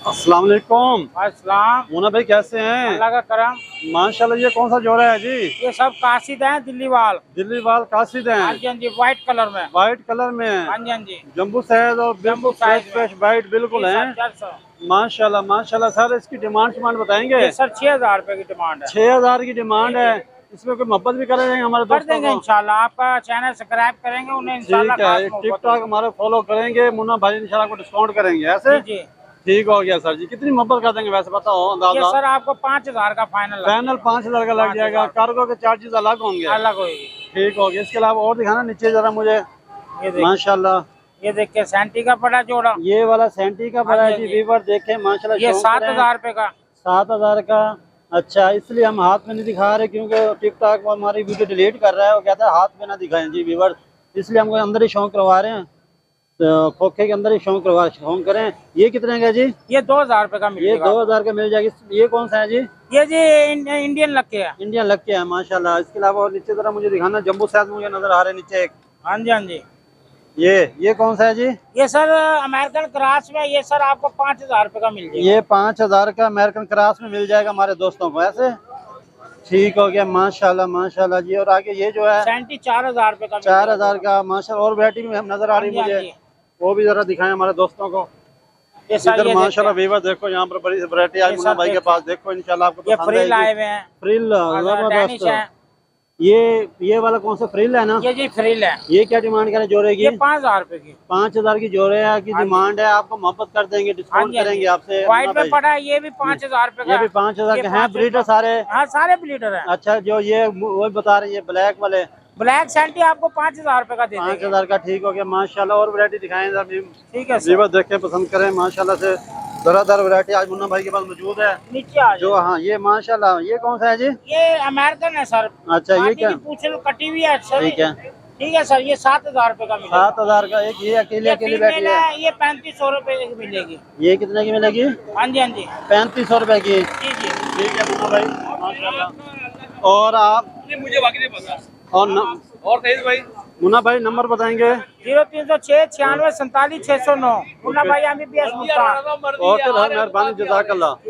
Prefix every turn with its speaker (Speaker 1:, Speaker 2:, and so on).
Speaker 1: अस्सलाम वालेकुम।
Speaker 2: अस्सलाम।
Speaker 1: मुन्ना भाई कैसे हैं?
Speaker 2: अल्लाह का करम।
Speaker 1: माशाल्लाह, ये कौन सा जोड़ा है जी?
Speaker 2: ये सब कासिद हैं, दिल्ली वाल।
Speaker 1: दिल्ली वाल कासिद हैं।
Speaker 2: हाँ जी हाँ जी, व्हाइट कलर में।
Speaker 1: व्हाइट कलर में है।
Speaker 2: हाँ जी हाँ जी।
Speaker 1: जम्बू साइज और बिल्कुल
Speaker 2: jumbo
Speaker 1: fresh
Speaker 2: size
Speaker 1: fresh white बिल्कुल
Speaker 2: ये
Speaker 1: है।
Speaker 2: 400।
Speaker 1: माशाल्लाह माशाल्लाह। सर इसकी डिमांड बताएंगे?
Speaker 2: ये सर 6,000 रुपए की डिमांड है।
Speaker 1: 6,000 की डिमांड है। इसमें कोई मोहब्बत भी करेंगे हमारे
Speaker 2: कर
Speaker 1: दोस्तों
Speaker 2: देंगे
Speaker 1: को?
Speaker 2: इंशाल्लाह। आपका चैनल सब्सक्राइब करेंगे उन्हें इंशाल्लाह
Speaker 1: ठीक
Speaker 2: खास
Speaker 1: है,
Speaker 2: मोहब्बत
Speaker 1: टिकटॉक
Speaker 2: होगी।
Speaker 1: हमारे फॉलो करेंगे, मुन्ना भाई इंशाल्लाह को डिस्काउंट करेंगे ऐसे।
Speaker 2: जी जी।
Speaker 1: ठीक हो गया सर जी। कितनी मोहब्बत कर देंगे वैसे बताओ
Speaker 2: ये
Speaker 1: अंदाजा?
Speaker 2: सर आपको 5,000 का फाइनल
Speaker 1: फाइनल 5,000 का लग जाएगा।
Speaker 2: 5,000
Speaker 1: कार्गो के चार्जेस अलग होंगे।
Speaker 2: अलग होगी।
Speaker 1: ठीक हो गया। इसके अलावा और दिखाना नीचे जरा मुझे।
Speaker 2: ये देख,
Speaker 1: माशाल्लाह,
Speaker 2: ये देख के सैंटी का पड़ा जोड़ा।
Speaker 1: ये वाला सेंटी का पड़ा
Speaker 2: हाँ
Speaker 1: है
Speaker 2: जी,
Speaker 1: जी। वीवर देखें माशाल्लाह।
Speaker 2: ये
Speaker 1: शौक
Speaker 2: 7,000 रुपए का।
Speaker 1: 7,000 का। अच्छा, इसलिए हम हाथ में नहीं दिखा रहे क्योंकि टिकटॉक वो हमारी वीडियो डिलीट कर रहा है। वो कहता है हाथ में ना दिखाएं जी वीवर, इसलिए हमको अंदर ही शौक करवा रहे हैं। तो खोखे के अंदर ही शौक करें। ये कितने का जी?
Speaker 2: ये 2,000 रुपए का
Speaker 1: ये
Speaker 2: मिलेगा।
Speaker 1: 2,000 का मिल जाएगा। ये कौन सा है जी?
Speaker 2: ये जी इंडियन लग के है।
Speaker 1: इंडियन लग के है माशाल्लाह। इसके अलावा और नीचे जरा मुझे दिखाना। जम्बू साइज मुझे नजर आ रहे हैं नीचे एक।
Speaker 2: हाँ जी हाँ जी।
Speaker 1: ये कौन सा है जी?
Speaker 2: ये सर अमेरिकन क्रॉस में, ये सर आपको 5,000 रुपए का मिल जाएगा।
Speaker 1: ये 5,000 का अमेरिकन क्रॉस में मिल जाएगा हमारे दोस्तों को ऐसे। ठीक हो गया माशाल्लाह माशाल्लाह जी। और आगे ये जो है
Speaker 2: 4,000 रुपए का
Speaker 1: 4,000 का माशाल्लाह। और वैरायटी में हम नजर आ रही
Speaker 2: हाँ जी, हाँ
Speaker 1: मुझे,
Speaker 2: जी।
Speaker 1: वो भी जरा दिखाएं हमारे दोस्तों को।
Speaker 2: ये सर
Speaker 1: इधर
Speaker 2: ये
Speaker 1: माशाल्लाह
Speaker 2: देखते हैं।
Speaker 1: वीवर देखो, यहाँ पर बड़ी वैरायटी आज
Speaker 2: ये
Speaker 1: मुन्ना
Speaker 2: सब
Speaker 1: भाई के
Speaker 2: देखते
Speaker 1: पास। देखो इंशाल्लाह आपको
Speaker 2: ये
Speaker 1: पसंद
Speaker 2: फ्रिल आए
Speaker 1: आएगी।
Speaker 2: हुए हैं।
Speaker 1: फ्रिल
Speaker 2: डैनिश है।
Speaker 1: जबरदस्त। ये वाला कौन सा फ्रिल है ना?
Speaker 2: ये जी फ्रिल है।
Speaker 1: ये क्या डिमांड करे जोड़े की?
Speaker 2: ये 5,000 रुपए की।
Speaker 1: 5,000 की जोड़े की
Speaker 2: हाँ जी।
Speaker 1: डिमांड है। आपको मोहब्बत कर देंगे,
Speaker 2: हाँ
Speaker 1: डिस्काउंट
Speaker 2: जी, हाँ
Speaker 1: करेंगे
Speaker 2: जी।
Speaker 1: आपसे।
Speaker 2: व्हाइट
Speaker 1: मुन्ना
Speaker 2: में
Speaker 1: भाई,
Speaker 2: पड़ा है, ये भी 5,000 रुपए का।
Speaker 1: ये भी 5,000
Speaker 2: ये
Speaker 1: के हैं।
Speaker 2: 5,000
Speaker 1: ब्रीडर सारे?
Speaker 2: हाँ सारे ब्लीडर हैं।
Speaker 1: अच्छा, जो ये वो बता रहे हैं ब्लैक वाले?
Speaker 2: ब्लैक सैंटी आपको 5,000 रुपए का दे देंगे।
Speaker 1: 5,000 का। ठीक हो गया माशाल्लाह। और वैरायटी दिखाएं जरा।
Speaker 2: ठीक है सर।
Speaker 1: वीवर देखें, पसंद करें माशाल्लाह से। दरादर वैरायटी आज मुन्ना भाई के पास मौजूद है।
Speaker 2: नीचे आ
Speaker 1: जो
Speaker 2: जाओ।
Speaker 1: हाँ, ये माशाल्लाह। ये कौन सा है जी?
Speaker 2: ये अमेरिकन है सर।
Speaker 1: अच्छा, ये क्या?
Speaker 2: पूछ कटी हुई है सर।
Speaker 1: ठीक है।
Speaker 2: ठीक है सर, ये 7,000 रुपए का मिलेगा।
Speaker 1: 7,000 का एक। ये अकेले अकेले बैठी
Speaker 2: फीमेल
Speaker 1: है।
Speaker 2: है, ये 3,500 रुपए की मिलेगी।
Speaker 1: ये कितने की मिलेगी?
Speaker 2: हाँ जी हाँ जी।
Speaker 1: 3,500 रुपए की।
Speaker 2: जी जी।
Speaker 1: ठीक है मुन्ना भाई माशाल्लाह। और आप
Speaker 3: मुझे बाकी नहीं पता।
Speaker 1: और
Speaker 3: तेज भाई
Speaker 1: मुन्ना भाई नंबर बताएंगे?
Speaker 2: 0306 96 47 609। मुन्ना भाई MBBS मुल्तान।
Speaker 1: ओके भाई, मेहरबानी, जज़ाकल्लाह।